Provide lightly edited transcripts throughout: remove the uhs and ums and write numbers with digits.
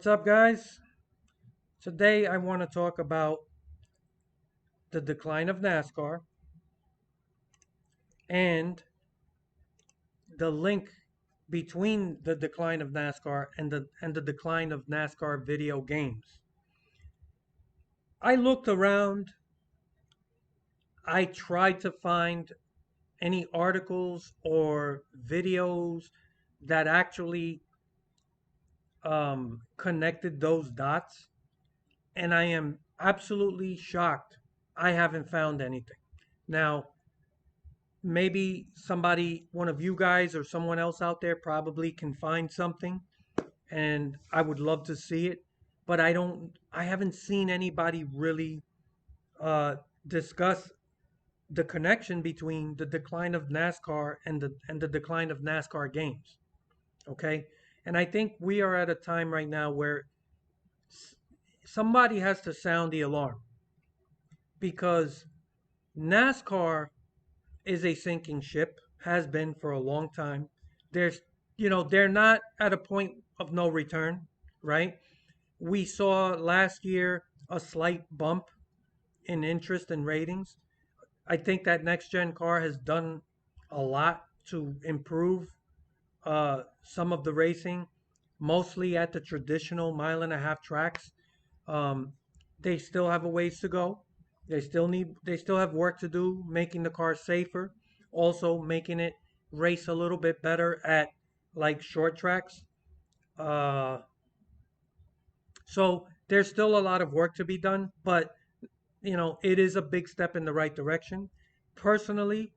What's up, guys? Today I want to talk about the decline of NASCAR and the link between the decline of NASCAR and the decline of NASCAR video games. I looked around, I tried to find any articles or videos that actually connected those dots, and I am absolutely shocked. I haven't found anything. Now, maybe somebody, one of you guys or someone else out there probably can find something, and I would love to see it, but I haven't seen anybody really uh discuss the connection between the decline of NASCAR and the decline of NASCAR games. Okay? And I think we are at a time right now where s- somebody has to sound the alarm, because NASCAR is a sinking ship, has been for a long time. There's, they're not at a point of no return, right? We saw last year a slight bump in interest and ratings. I think that next gen car has done a lot to improve some of the racing, mostly at the traditional mile and a half tracks. Um, they still have a ways to go. They still have work to do, making the car safer, also making it race a little bit better at like short tracks. Uh, so there's still a lot of work to be done, but it is a big step in the right direction. Personally,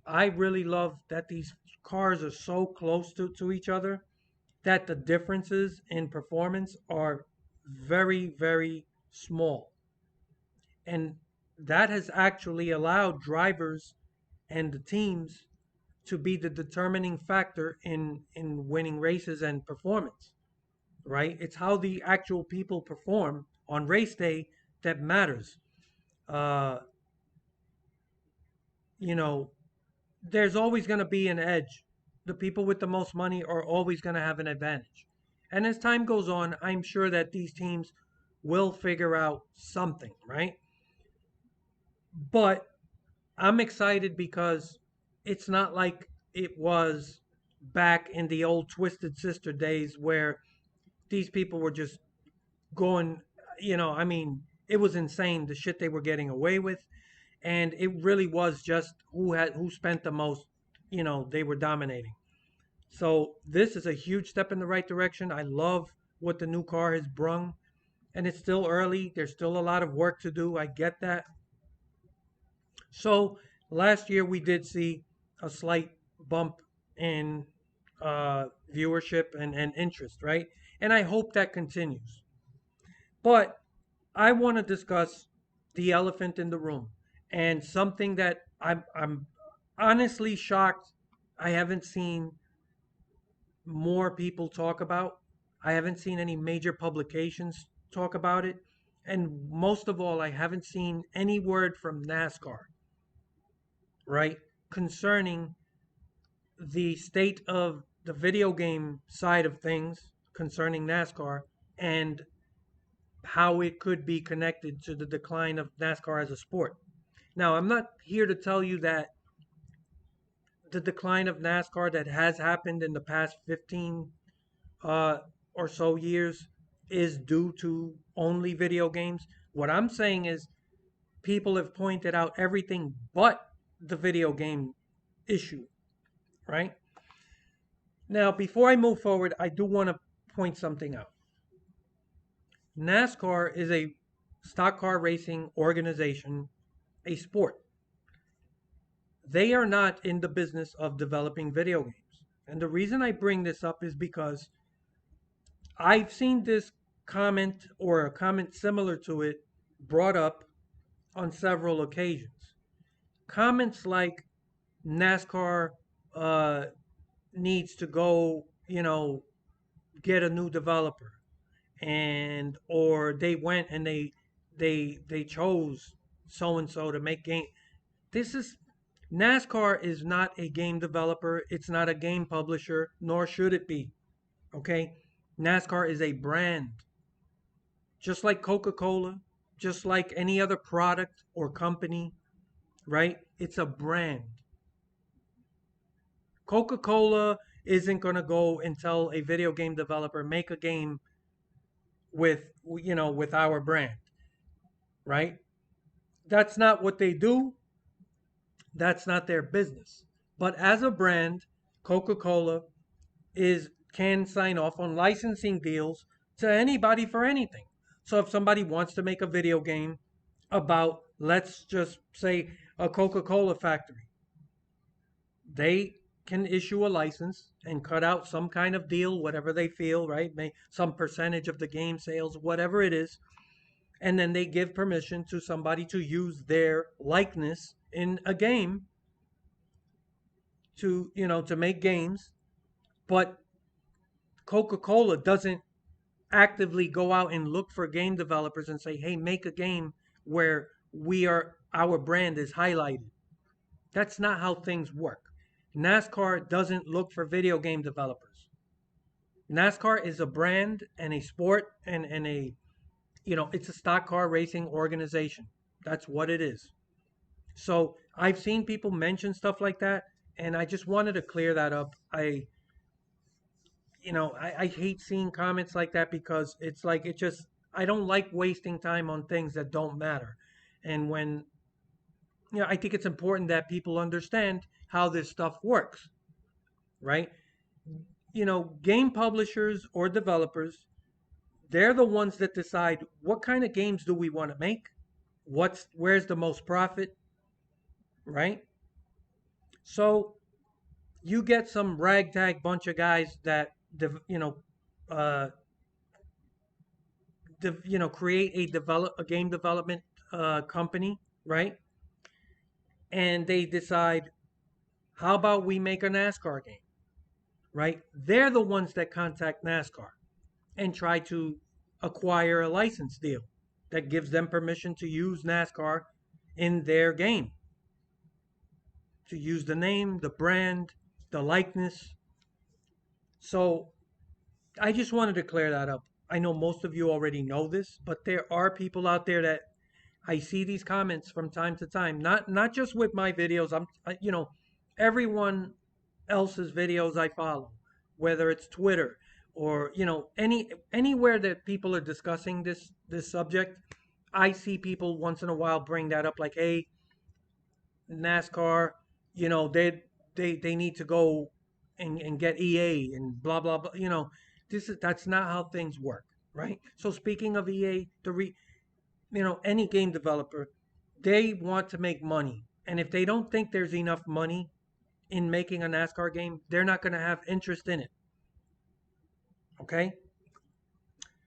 I really love that these cars are so close to each other that the differences in performance are very, very small. And that has actually allowed drivers and the teams to be the determining factor in winning races and performance, right? It's how the actual people perform on race day that matters. Uh, you know, there's always going to be an edge. The people with the most money are always going to have an advantage. And as time goes on, I'm sure that these teams will figure out something, right? But I'm excited because it's not like it was back in the old Twisted Sister days where these people were just going, I mean, it was insane the shit they were getting away with. And it really was just who spent the most, they were dominating. So this is a huge step in the right direction. I love what the new car has brung, and it's still early. There's still a lot of work to do. I get that. So last year we did see a slight bump in viewership and interest, right? And I hope that continues. But I want to discuss the elephant in the room and something that I'm honestly shocked I haven't seen more people talk about. I haven't seen any major publications talk about it. And most of all, I haven't seen any word from NASCAR, right, concerning the state of the video game side of things concerning NASCAR and how it could be connected to the decline of NASCAR as a sport. Now, I'm not here to tell you that the decline of NASCAR that has happened in the past 15 uh, or so years is due to only video games. What I'm saying is people have pointed out everything but the video game issue, right? Now, before I move forward, I do want to point something out. NASCAR is a stock car racing organization, a sport. They are not in the business of developing video games. And the reason I bring this up is because I've seen this comment or a comment similar to it brought up on several occasions. Comments like NASCAR uh, needs to go, get a new developer, and or they went and they chose so and so to make game. This is NASCAR is not a game developer. It's not a game publisher, nor should it be. Okay, NASCAR is a brand, just like Coca-Cola, just like any other product or company, right? It's a brand. Coca-Cola isn't going to go and tell a video game developer make a game with with our brand, right? That's not what they do. That's not their business. But as a brand, Coca-Cola is can sign off on licensing deals to anybody for anything. So if somebody wants to make a video game about, let's just say, a Coca-Cola factory, they can issue a license and cut out some kind of deal, whatever they feel, right? Some percentage of the game sales, whatever it is, and then they give permission to somebody to use their likeness in a game to, to make games. But Coca-Cola doesn't actively go out and look for game developers and say, "Hey, make a game where our brand is highlighted." That's not how things work. NASCAR doesn't look for video game developers. NASCAR is a brand and a sport and a it's a stock car racing organization. That's what it is. So I've seen people mention stuff like that, and I just wanted to clear that up. I hate seeing comments like that because it's like I don't like wasting time on things that don't matter. And when I think it's important that people understand how this stuff works, right? Game publishers or developers, they're the ones that decide what kind of games do we want to make, where's the most profit, right? So you get some ragtag bunch of guys that uh, create a game development company, right? And they decide, how about we make a NASCAR game, right? They're the ones that contact NASCAR and try to acquire a license deal that gives them permission to use NASCAR in their game, to use the name, the brand, the likeness. So I just wanted to clear that up. I know most of you already know this, but there are people out there that I see these comments from time to time. Not just with my videos. Everyone else's videos I follow, whether it's Twitter or anywhere that people are discussing this subject. I see people once in a while bring that up, like, hey, NASCAR, they need to go and get EA and blah blah blah. That's not how things work, right? So speaking of EA, any game developer, they want to make money, and if they don't think there's enough money in making a NASCAR game, they're not going to have interest in it. Okay?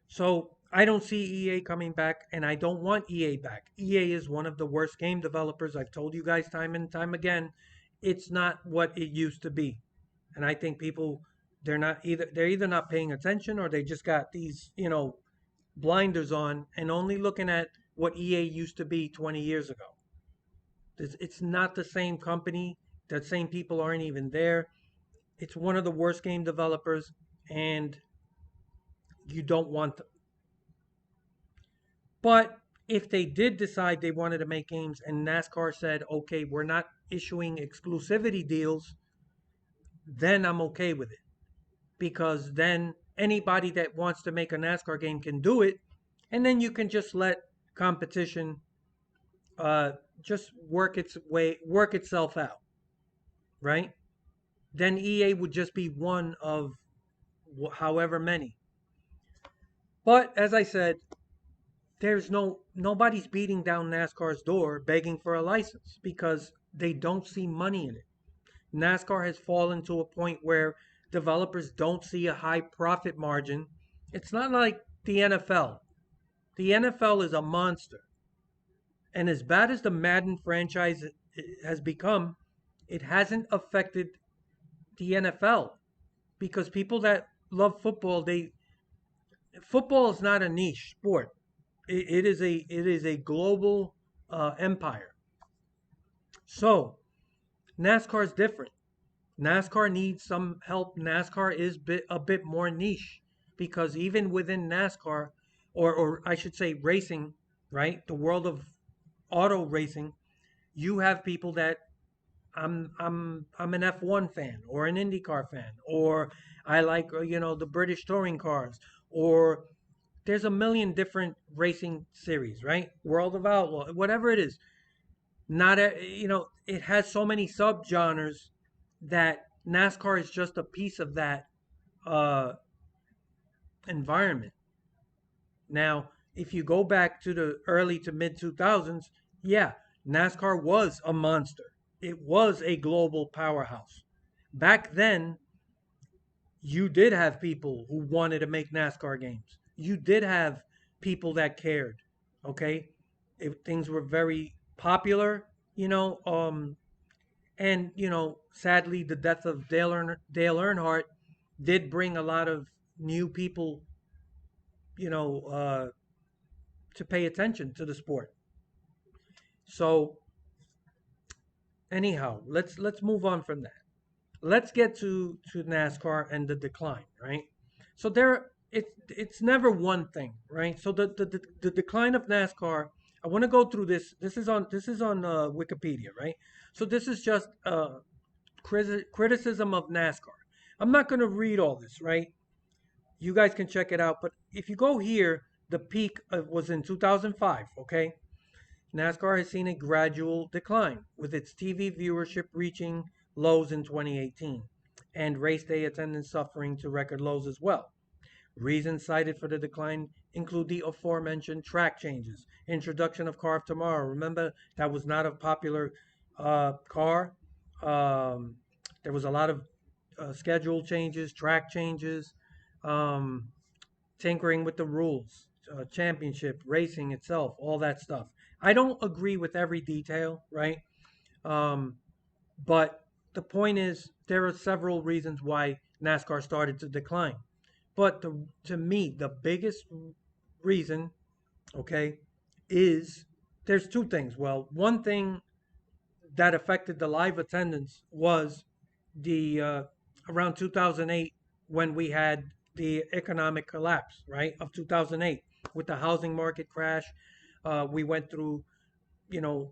So I don't see EA coming back, and I don't want EA back. EA is one of the worst game developers. I've told you guys time and time again. It's not what it used to be. And I think people they're either not paying attention or they just got these, blinders on and only looking at what EA used to be 20 years ago. It's not the same company. The same people aren't even there. It's one of the worst game developers, and you don't want them. But if they did decide they wanted to make games and NASCAR said, okay, we're not issuing exclusivity deals, then I'm okay with it. Because then anybody that wants to make a NASCAR game can do it, and then you can just let competition just work itself out, right? Then EA would just be one of however many. But as I said, nobody's beating down NASCAR's door begging for a license because they don't see money in it. NASCAR has fallen to a point where developers don't see a high profit margin. It's not like the NFL. The NFL is a monster. And as bad as the Madden franchise has become, it hasn't affected the NFL because people that love football, football is not a niche sport. It is a global empire. So NASCAR is different. NASCAR needs some help. NASCAR is a bit more niche. because even within NASCAR, or I should say racing, right? The world of auto racing, you have people that I'm an F1 fan or an IndyCar fan, or I like the British touring cars, or there's a million different racing series, right? World of Outlaw, whatever it is. Not a, it has so many subgenres that NASCAR is just a piece of that uh, environment. Now, if you go back to the early to mid 2000s, yeah, NASCAR was a monster. It was a global powerhouse. Back then, you did have people who wanted to make NASCAR games. You did have people that cared. Okay, if things were very popular, and sadly, the death of Dale Earnhardt did bring a lot of new people, you know, uh, to pay attention to the sport. So anyhow, let's move on from that. Let's get to NASCAR and the decline, right? So it's never one thing, right? So the decline of NASCAR. I want to go through this. This is on Wikipedia, right? So this is just criticism of NASCAR. I'm not going to read all this, right? You guys can check it out. But if you go here, the peak was in 2005, okay? NASCAR has seen a gradual decline, with its TV viewership reaching lows in 2018, and race day attendance suffering to record lows as well. Reasons cited for the decline include the aforementioned track changes, introduction of Car of Tomorrow. Remember, that was not a popular car. Um, there was a lot of schedule changes, track changes, um, tinkering with the rules, championship, racing itself, all that stuff. I don't agree with every detail, right? Um, but the point is, there are several reasons why NASCAR started to decline. But to me, the biggest reason, okay, is there's two things. Well, one thing that affected the live attendance was the around 2008, when we had the economic collapse, right, of 2008, with the housing market crash. We went through, you know,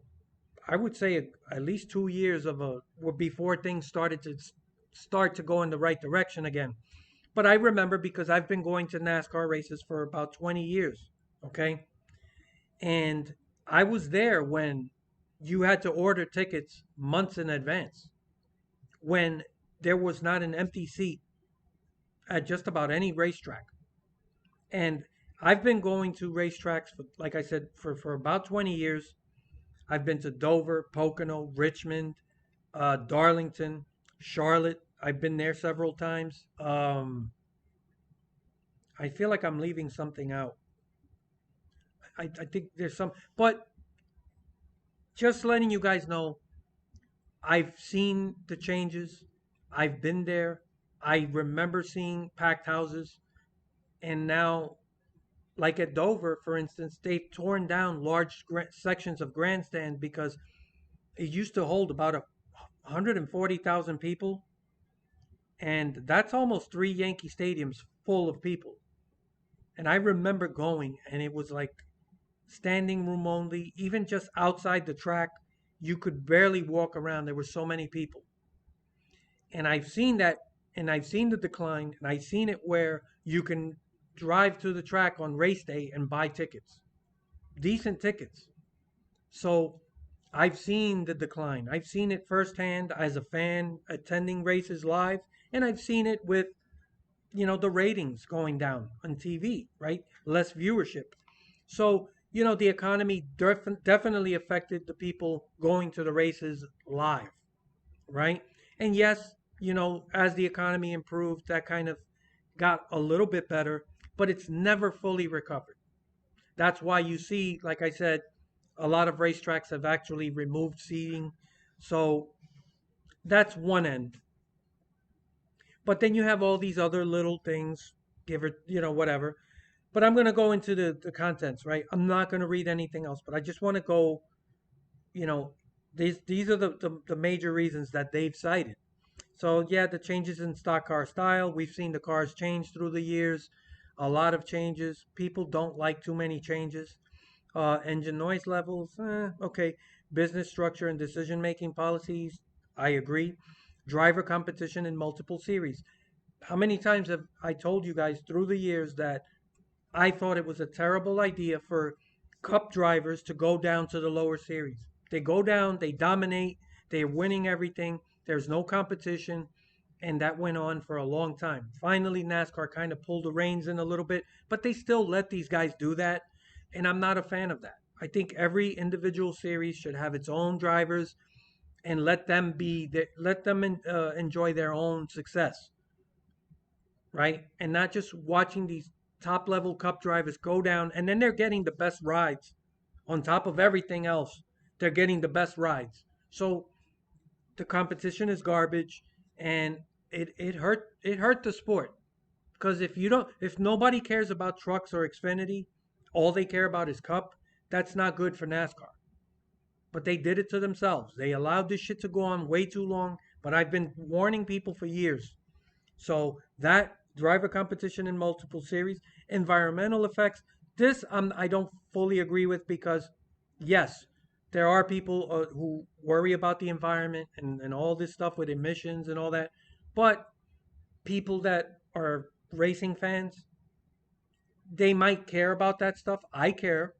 I would say at least 2 years of before things started to start to go in the right direction again. But I remember, because I've been going to NASCAR races for about 20 years, okay? And I was there when you had to order tickets months in advance, when there was not an empty seat at just about any racetrack. And I've been going to racetracks, for, like I said, for about 20 years. I've been to Dover, Pocono, Richmond, Darlington, Charlotte. I've been there several times. I feel like I'm leaving something out. I think there's some, but just letting you guys know, I've seen the changes. I've been there. I remember seeing packed houses, and now, like at Dover, for instance, they've torn down large sections of grandstand because it used to hold about 140,000 people, and that's almost three Yankee stadiums full of people. And I remember going, and it was like standing room only, even just outside the track. You could barely walk around. There were so many people. And I've seen that, and I've seen the decline, and I've seen it where you can drive to the track on race day and buy tickets, decent tickets. So I've seen the decline. I've seen it firsthand as a fan attending races live, and I've seen it with, the ratings going down on TV, right? Less viewership. So, the economy definitely affected the people going to the races live, right? And yes, as the economy improved, that kind of got a little bit better, but it's never fully recovered. That's why you see, like I said, a lot of racetracks have actually removed seating. So that's one end. But then you have all these other little things, give it, whatever. But I'm going to go into the contents, right? I'm not going to read anything else, but I just want to go, you know, these are the major reasons that they've cited. So yeah, the changes in stock car style. We've seen the cars change through the years. A lot of changes. People don't like too many changes. Engine noise levels, okay. Business structure and decision making policies, I agree. Driver competition in multiple series. How many times have I told you guys through the years that I thought it was a terrible idea for cup drivers to go down to the lower series? They go down, they dominate, they're winning everything, there's no competition, and that went on for a long time. Finally, NASCAR kind of pulled the reins in a little bit, but they still let these guys do that, and I'm not a fan of that. I think every individual series should have its own drivers and let them enjoy their own success, right? And not just watching these top level cup drivers go down and then they're getting the best rides on top of everything else. They're getting the best rides. So the competition is garbage, and it hurt the sport, because if nobody cares about trucks or Xfinity, all they care about is Cup. That's not good for NASCAR. But they did it to themselves. They allowed this shit to go on way too long. But I've been warning people for years. So that driver competition in multiple series, environmental effects. This I don't fully agree with, because yes, there are people who worry about the environment and all this stuff with emissions and all that. But people that are racing fans, they might care about that stuff. I care,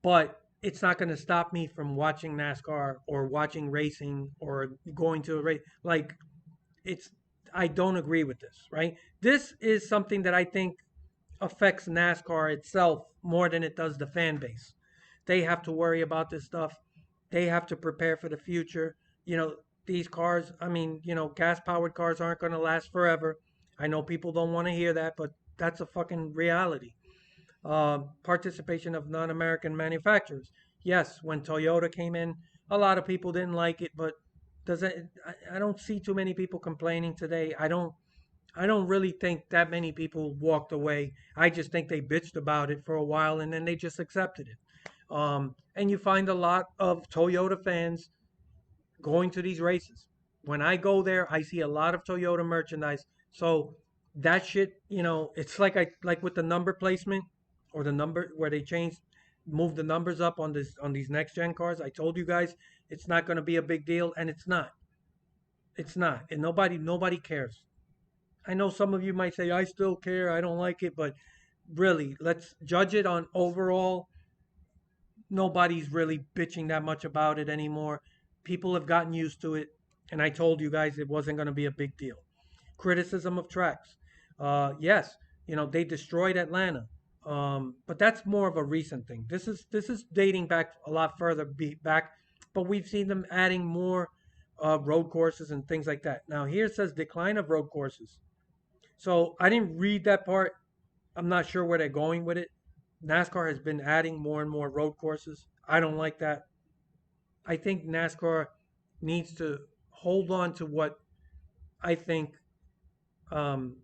but it's not going to stop me from watching NASCAR or watching racing or going to a race. Like, it's, I don't agree with this, right? This is something that I think affects NASCAR itself more than it does the fan base. They have to worry about this stuff. They have to prepare for the future. You know, these cars, I mean, gas powered cars aren't going to last forever. I know people don't want to hear that, but that's a fucking reality. Participation of non American manufacturers. Yes, when Toyota came in, a lot of people didn't like it, but does it, I don't see too many people complaining today. I don't really think that many people walked away. I just think they bitched about it for a while and then they just accepted it. And you find a lot of Toyota fans going to these races. When I go there, I see a lot of Toyota merchandise. So that shit, it's like with the number placement, or the number where they move the numbers up on these next gen cars. I told you guys it's not going to be a big deal, and it's not. It's not, and nobody cares. I know some of you might say I still care, I don't like it, but really, let's judge it on overall. Nobody's really bitching that much about it anymore. People have gotten used to it, and I told you guys it wasn't going to be a big deal. Criticism of tracks. Yes, they destroyed Atlanta, but that's more of a recent thing. This is dating back a lot further back, but we've seen them adding more road courses and things like that. Now here it says decline of road courses. So I didn't read that part. I'm not sure where they're going with it. NASCAR has been adding more and more road courses. I don't like that. I think NASCAR needs to hold on to what I think, um,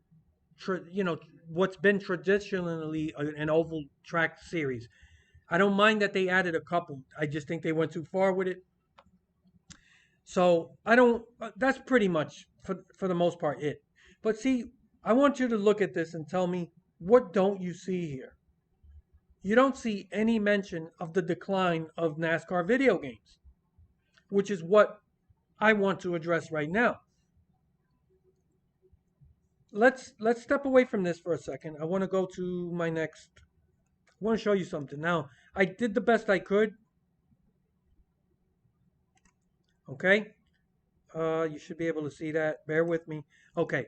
what's been traditionally an oval track series. I don't mind that they added a couple. I just think they went too far with it. So I don't. That's pretty much for the most part it. But see, I want you to look at this and tell me, what don't you see here? You don't see any mention of the decline of NASCAR video games, which is what I want to address right now. Let's step away from this for a second. I want to go to my next. I want to show you something. Now, I did the best I could. Okay, you should be able to see that. Bear with me. Okay.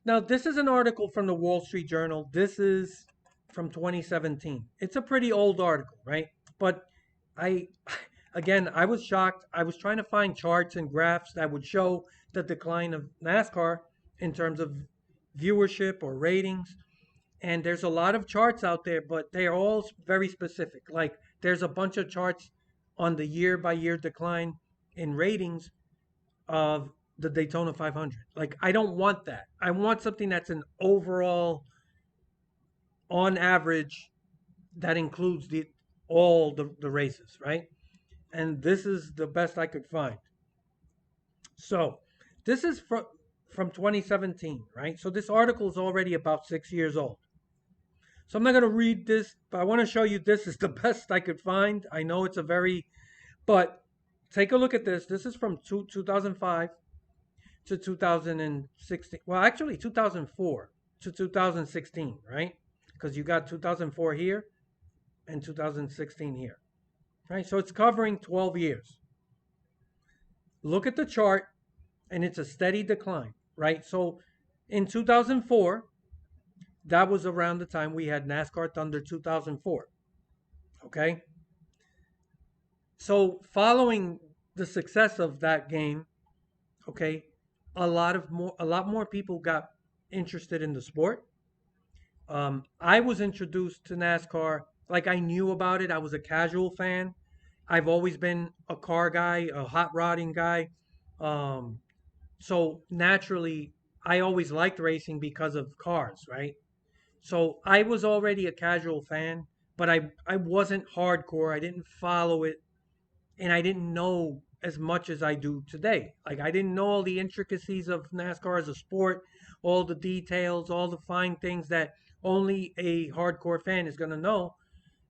Now, this is an article from the Wall Street Journal. This is from 2017. It's a pretty old article, right? But I, again, I was shocked. I was trying to find charts and graphs that would show the decline of NASCAR in terms of viewership or ratings. And there's a lot of charts out there, but they are all very specific. Like, there's a bunch of charts on the year by year decline in ratings of the Daytona 500. Like, I don't want that. I want something that's an overall, on average, that includes all the races, right? And this is the best I could find. So, this is from 2017, right? So this article is already about 6 years old. So I'm not going to read this, but I want to show you this is the best I could find. I know it's a very, but take a look at this. This is from 2005 to 2016. Well, actually 2004 to 2016, right? Because you got 2004 here and 2016 here, right? So it's covering 12 years. Look at the chart, and it's a steady decline, right? So in 2004, that was around the time we had NASCAR Thunder 2004, okay? So following the success of that game, okay, a lot more people got interested in the sport. I was introduced to NASCAR like I knew about it. I was a casual fan. I've always been a car guy, a hot rodding guy. Um, so naturally, I always liked racing because of cars, right? So I was already a casual fan, but I wasn't hardcore. I didn't follow it, and I didn't know as much as I do today. Like I didn't know all the intricacies of NASCAR as a sport, all the details, all the fine things that only a hardcore fan is going to know,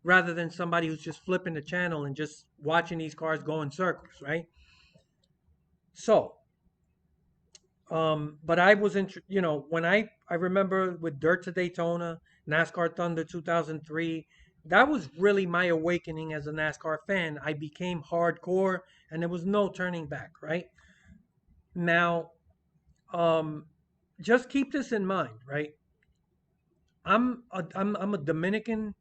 rather than somebody who's just flipping the channel and just watching these cars go in circles, right? So, but I was you know, when I remember with Dirt to Daytona, NASCAR Thunder 2003, that was really my awakening as a NASCAR fan. I became hardcore, and there was no turning back, right? Now, um, just keep this in mind, right? I'm a Dominican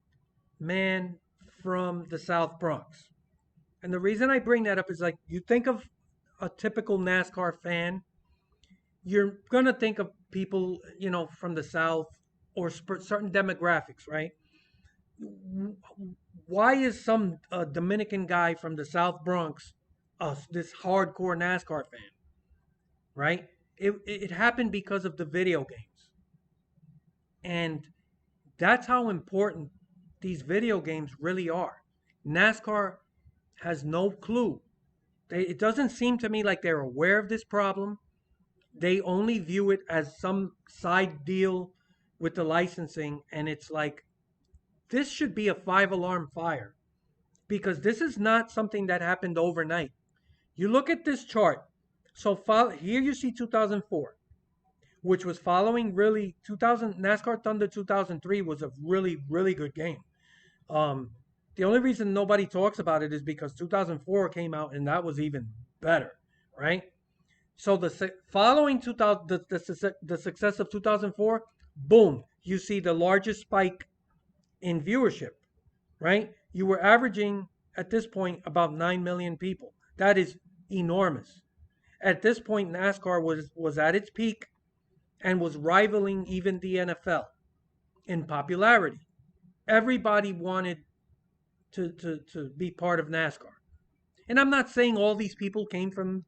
man from the South Bronx. And the reason I bring that up is like you think of a typical NASCAR fan, you're gonna think of people, you know, from the South or certain demographics, right? Why is some Dominican guy from the South Bronx this hardcore NASCAR fan, right? It happened because of the video games, and that's how important these video games really are. NASCAR has no clue. It doesn't seem to me like they're aware of this problem. They only view it as some side deal with the licensing, and it's like this should be a five-alarm fire because this is not something that happened overnight. You look at this chart. So here you see 2004, which was following really 2000. NASCAR Thunder 2003 was a really good game. Um, the only reason nobody talks about it is because 2004 came out and that was even better, right? So following 2000, the success of 2004, boom, you see the largest spike in viewership, right? You were averaging at this point about 9 million people. That is enormous. At this point, NASCAR was at its peak and was rivaling even the NFL in popularity. Everybody wanted to be part of NASCAR. And I'm not saying all these people came from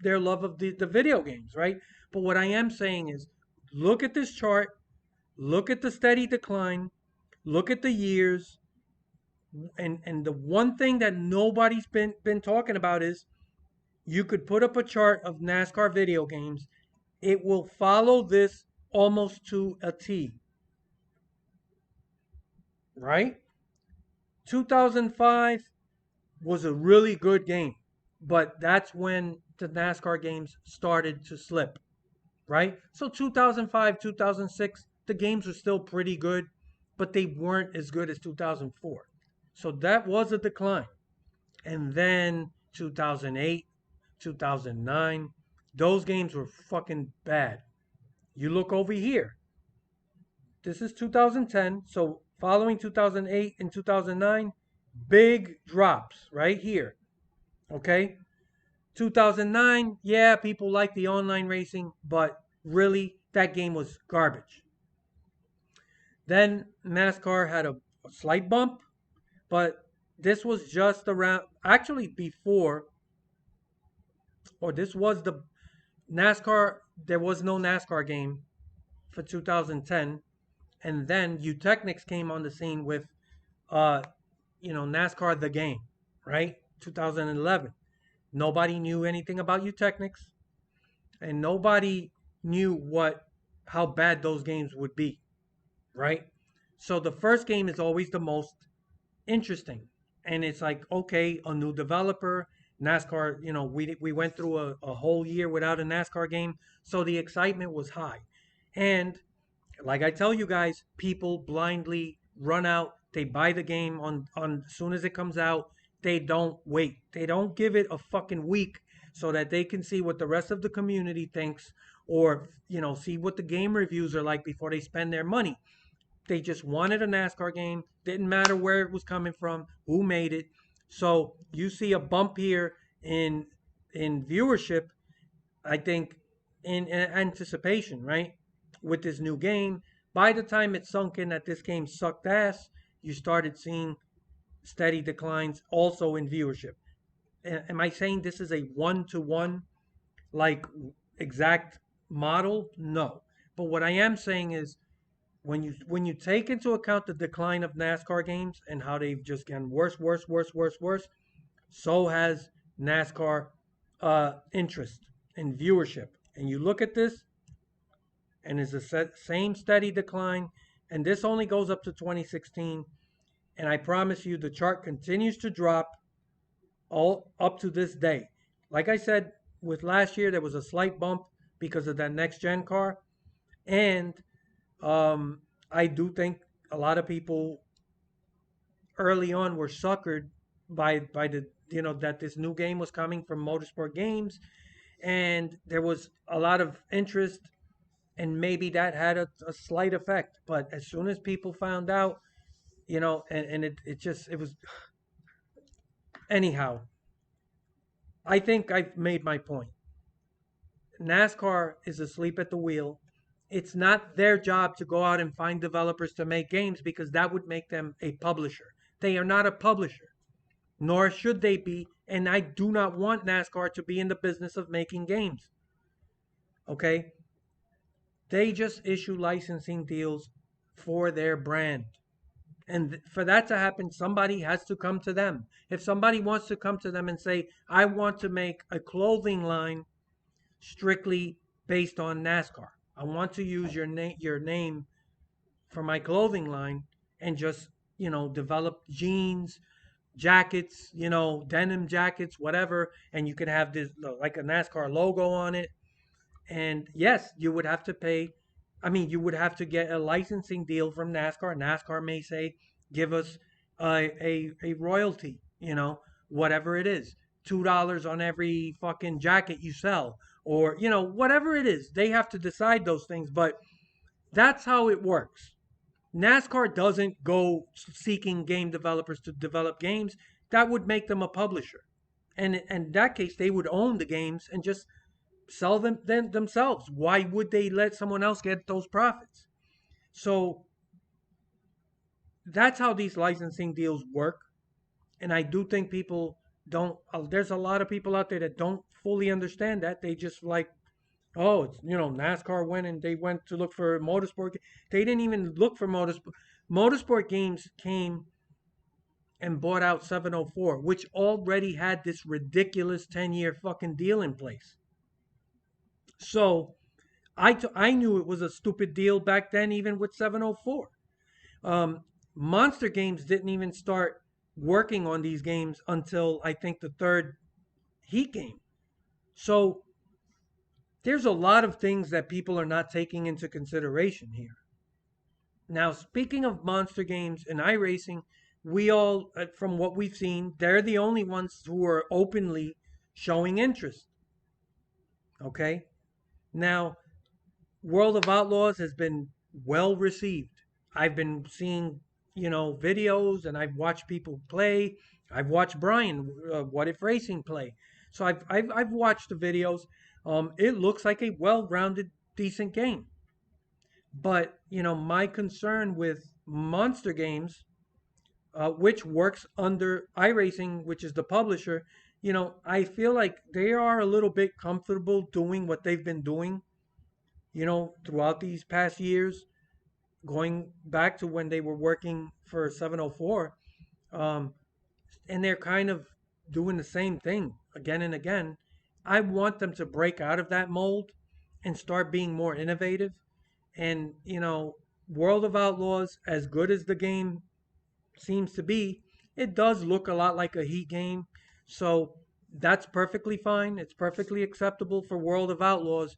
their love of the video games, right? But what I am saying is look at this chart, look at the steady decline, look at the years, and the one thing that nobody's been talking about is you could put up a chart of NASCAR video games. It will follow this almost to a T, right? 2005 was a really good game, but that's when the NASCAR games started to slip, right? So 2005, 2006, the games were still pretty good, but they weren't as good as 2004. So that was a decline. And then 2008, 2009, those games were fucking bad. You look over here. This is 2010. So following 2008 and 2009, big drops right here. Okay? 2009, yeah, people like the online racing, but really, that game was garbage. Then NASCAR had a slight bump, but this was just around, actually, before, or this was the NASCAR, there was no NASCAR game for 2010. And then Utechnics came on the scene with, uh, NASCAR the game, right? 2011. Nobody knew anything about Utechnics, and nobody knew how bad those games would be, right? So the first game is always the most interesting. And it's like, okay, a new developer, NASCAR, we went through a whole year without a NASCAR game. So the excitement was high. And like I tell you guys, people blindly run out. They buy the game on as soon as it comes out. They don't wait. They don't give it a fucking week so that they can see what the rest of the community thinks, or see what the game reviews are like before they spend their money. They just wanted a NASCAR game. Didn't matter where it was coming from, who made it. So you see a bump here in viewership, I think, in anticipation, right? With this new game. By the time it sunk in that this game sucked ass, you started seeing steady declines also in viewership. Am I saying this is a one-to-one, like, exact model? No. But what I am saying is, when you take into account the decline of NASCAR games and how they've just gotten worse, worse, worse, worse, worse, so has NASCAR interest and viewership. And you look at this, and it's the same steady decline. And this only goes up to 2016. And I promise you, the chart continues to drop all up to this day. Like I said, with last year, there was a slight bump because of that next gen car. And um, I do think a lot of people early on were suckered by the that this new game was coming from Motorsport Games, and there was a lot of interest, and maybe that had a slight effect. But as soon as people found out, and it was, anyhow. I think I've made my point. NASCAR is asleep at the wheel. It's not their job to go out and find developers to make games because that would make them a publisher. They are not a publisher, nor should they be. And I do not want NASCAR to be in the business of making games. Okay? They just issue licensing deals for their brand. And for that to happen, somebody has to come to them. If somebody wants to come to them and say, I want to make a clothing line strictly based on NASCAR. I want to use your name for my clothing line and just, develop jeans, jackets, denim jackets, whatever, and you can have this like a NASCAR logo on it. And yes, you would have to pay. I mean, you would have to get a licensing deal from NASCAR. NASCAR may say, give us a royalty, whatever it is, $2 on every fucking jacket you sell, or whatever it is. They have to decide those things, but that's how it works. NASCAR doesn't go seeking game developers to develop games. That would make them a publisher. And in that case, they would own the games and just sell them themselves. Why would they let someone else get those profits? So that's how these licensing deals work. And I do think people don't, there's a lot of people out there that don't fully understand that. They just like, oh, it's, NASCAR went and they went to look for motorsport. They didn't even look for motorsport. Motorsport Games came and bought out 704, which already had this ridiculous 10-year fucking deal in place. So I knew it was a stupid deal back then, even with 704. Monster Games didn't even start working on these games until I think the third Heat game. So there's a lot of things that people are not taking into consideration here. Now, speaking of Monster Games and iRacing, we all, from what we've seen, they're the only ones who are openly showing interest. Okay? Now, World of Outlaws has been well received. I've been seeing, videos, and I've watched people play. I've watched Brian, What If Racing, play. So I've watched the videos. It looks like a well-rounded, decent game. But my concern with Monster Games, which works under iRacing, which is the publisher, I feel like they are a little bit comfortable doing what they've been doing, throughout these past years, going back to when they were working for 704. Um, and they're kind of doing the same thing again and again. I want them to break out of that mold and start being more innovative and, World of Outlaws, as good as the game seems to be, it does look a lot like a Heat game. So that's perfectly fine. It's perfectly acceptable for World of Outlaws.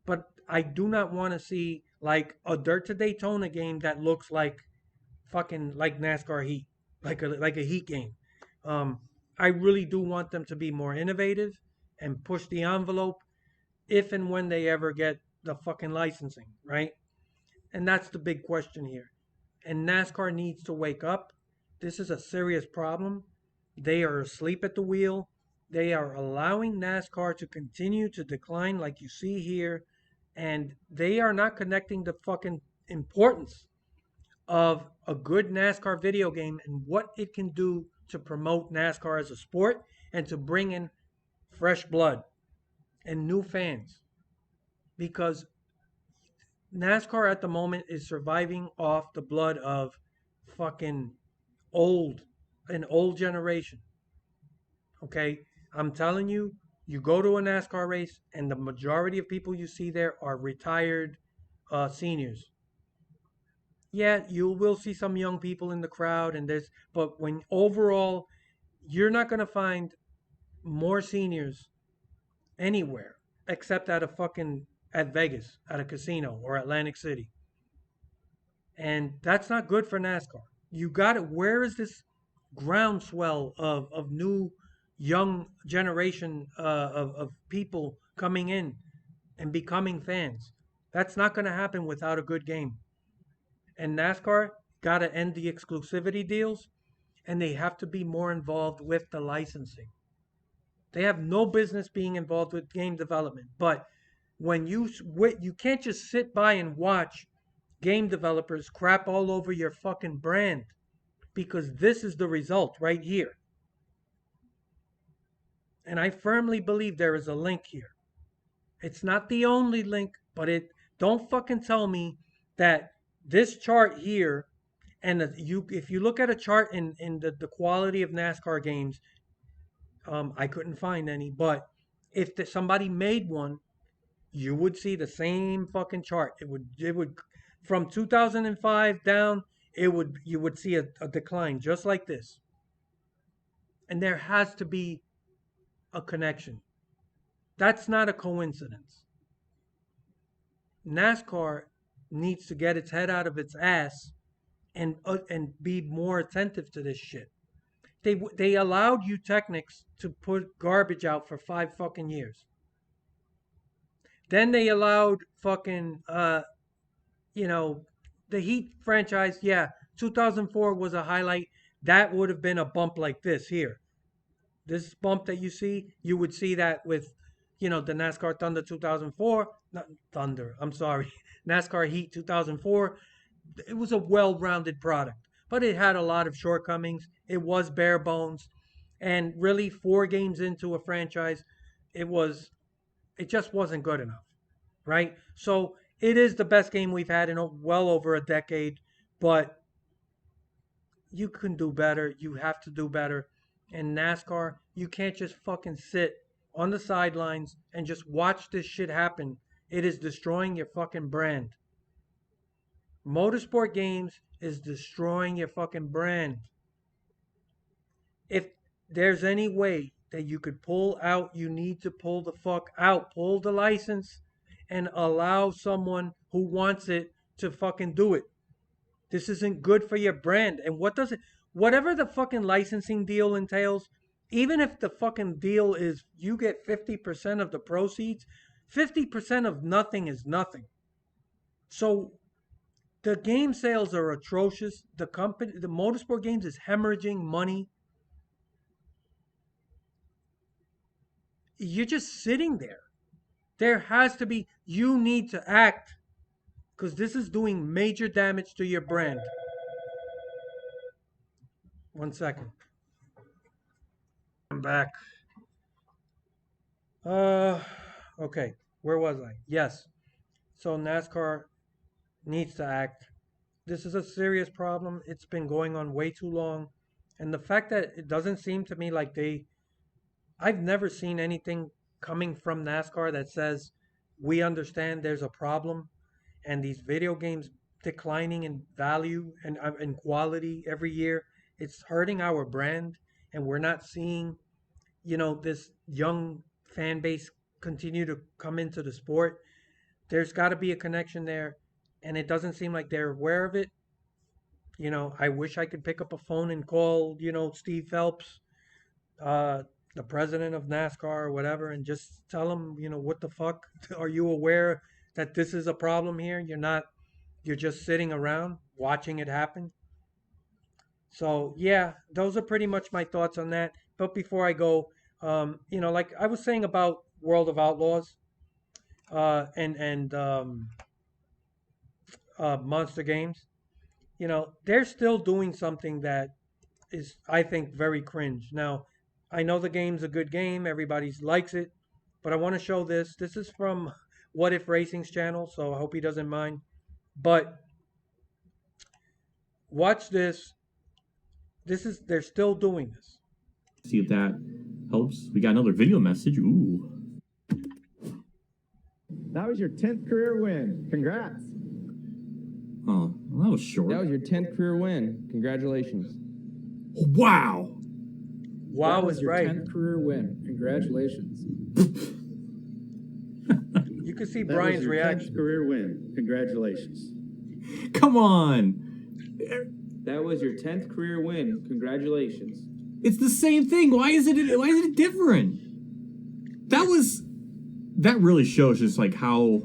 But I do not want to see like a Dirt to Daytona game that looks like fucking like NASCAR Heat, like a Heat game. Um, I really do want them to be more innovative and push the envelope if and when they ever get the fucking licensing, right? And that's the big question here. And NASCAR needs to wake up. This is a serious problem. They are asleep at the wheel. They are allowing NASCAR to continue to decline, like you see here. And they are not connecting the fucking importance of a good NASCAR video game and what it can do to promote NASCAR as a sport and to bring in fresh blood and new fans. Because NASCAR at the moment is surviving off the blood of fucking old, an old generation. Okay, I'm telling you, you go to a NASCAR race, and the majority of people you see there are retired seniors. Yeah, you will see some young people in the crowd, and there's, but when overall, you're not gonna find more seniors anywhere except at a fucking at Vegas, at a casino or Atlantic City. And that's not good for NASCAR. You got it. Where is this groundswell of new young generation of people coming in and becoming fans? That's not going to happen without a good game. And NASCAR got to end the exclusivity deals, and they have to be more involved with the licensing. They have no business being involved with game development. But when you can't just sit by and watch game developers crap all over your fucking brand, because this is the result right here. And I firmly believe there is a link here. It's not the only link, but it don't fucking tell me that this chart here and you if you look at a chart in the quality of NASCAR games, I couldn't find any, but if somebody made one, you would see the same fucking chart. It would from 2005 down, it would you would see a decline just like this. And there has to be a connection. That's not a coincidence. NASCAR needs to get its head out of its ass and be more attentive to this shit. They allowed you Technics to put garbage out for 5 fucking years. Then they allowed fucking you know the Heat franchise. Yeah, 2004 was a highlight. That would have been a bump like this here. This bump that you see, you would see that with, the NASCAR Thunder 2004, not Thunder, I'm sorry, NASCAR Heat 2004. It was a well-rounded product, but it had a lot of shortcomings. It was bare bones, and really 4 games into a franchise, it was it just wasn't good enough, right? So it is the best game we've had in well over a decade, but you can do better. You have to do better. And NASCAR, you can't just fucking sit on the sidelines and just watch this shit happen. It is destroying your fucking brand. Motorsport games is destroying your fucking brand. If there's any way that you could pull out, you need to pull the fuck out. Pull the license and allow someone who wants it to fucking do it. This isn't good for your brand. And whatever the fucking licensing deal entails, even if the fucking deal is you get 50% of the proceeds, 50% of nothing is nothing. So the game sales are atrocious. The motorsport games is hemorrhaging money. You're just sitting there. There has to be, you need to act because this is doing major damage to your brand. 1 second. I'm back. Uh, okay. Where was I? Yes. So NASCAR needs to act. This is a serious problem. It's been going on way too long. And the fact that it doesn't seem to me like I've never seen anything coming from NASCAR that says we understand there's a problem and these video games declining in value and in quality every year. It's hurting our brand, and we're not seeing, this young fan base continue to come into the sport. There's got to be a connection there, and it doesn't seem like they're aware of it. I wish I could pick up a phone and call, Steve Phelps, uh, the president of NASCAR or whatever, and just tell him, what the fuck? Are you aware that this is a problem here? You're just sitting around watching it happen. So, yeah, those are pretty much my thoughts on that. But before I go, like I was saying about World of Outlaws, and Monster Games, they're still doing something that is, I think, very cringe. Now, I know the game's a good game, everybody likes it, but I want to show this. This is from What If Racing's channel, so I hope he doesn't mind. But watch this. They're still doing this. See if that helps. We got another video message. Ooh. That was your 10th career win. Congrats. Oh, well, that was short. That was your 10th career win. Congratulations. Wow. Wow That was is your right. 10th career win. Congratulations. You can see That Brian's was your reaction. 10th career win. Congratulations. Come on. That was your 10th career win. Congratulations. It's the same thing. Why is it different? That really shows just like how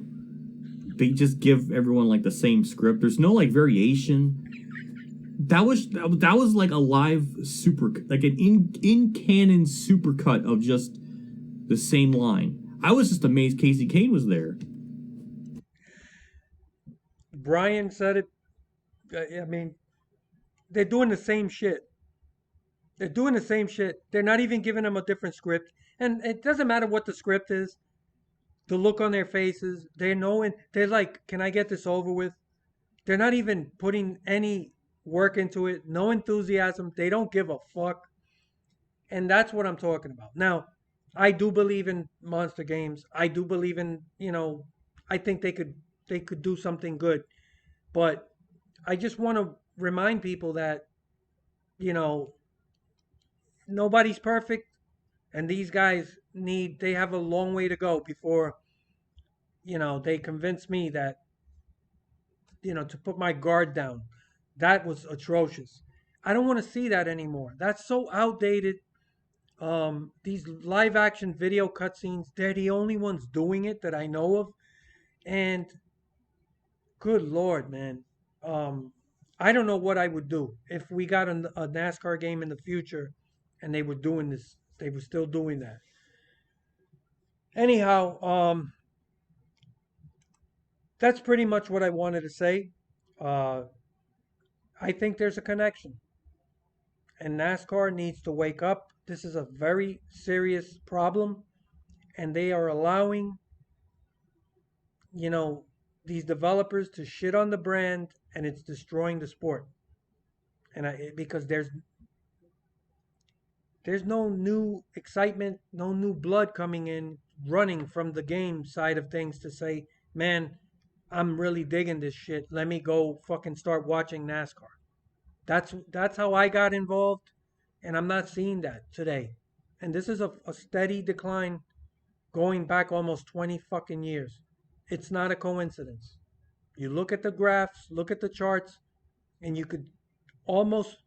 they just give everyone like the same script. There's no like variation. That was like a live like an in canon supercut of just the same line. I was just amazed Casey Kane was there. Brian said it. I mean, they're doing the same shit. They're doing the same shit. They're not even giving them a different script. And it doesn't matter what the script is. The look on their faces, they're like, can I get this over with? They're not even putting any work into it, no enthusiasm. They don't give a fuck. And that's what I'm talking about. Now, I do believe in Monster Games. I do believe in, I think they could do something good. But I just want to remind people that, nobody's perfect. And these guys they have a long way to go before, they convince me that, to put my guard down. That was atrocious. I don't want to see that anymore. That's so outdated. These live action video cutscenes, they're the only ones doing it that I know of. And good Lord, man. I don't know what I would do if we got a NASCAR game in the future and they were doing this. They were still doing that. Anyhow, that's pretty much what I wanted to say. I think there's a connection. And NASCAR needs to wake up. This is a very serious problem. And they are allowing, these developers to shit on the brand, and it's destroying the sport. And because there's no new excitement, no new blood coming in, running from the game side of things to say, man, I'm really digging this shit. Let me go fucking start watching NASCAR. That's how I got involved, and I'm not seeing that today. And this is a steady decline going back almost 20 fucking years. It's not a coincidence. You look at the graphs, look at the charts, and you could almost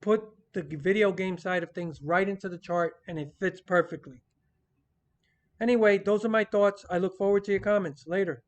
put the video game side of things right into the chart, and it fits perfectly. Anyway, those are my thoughts. I look forward to your comments later.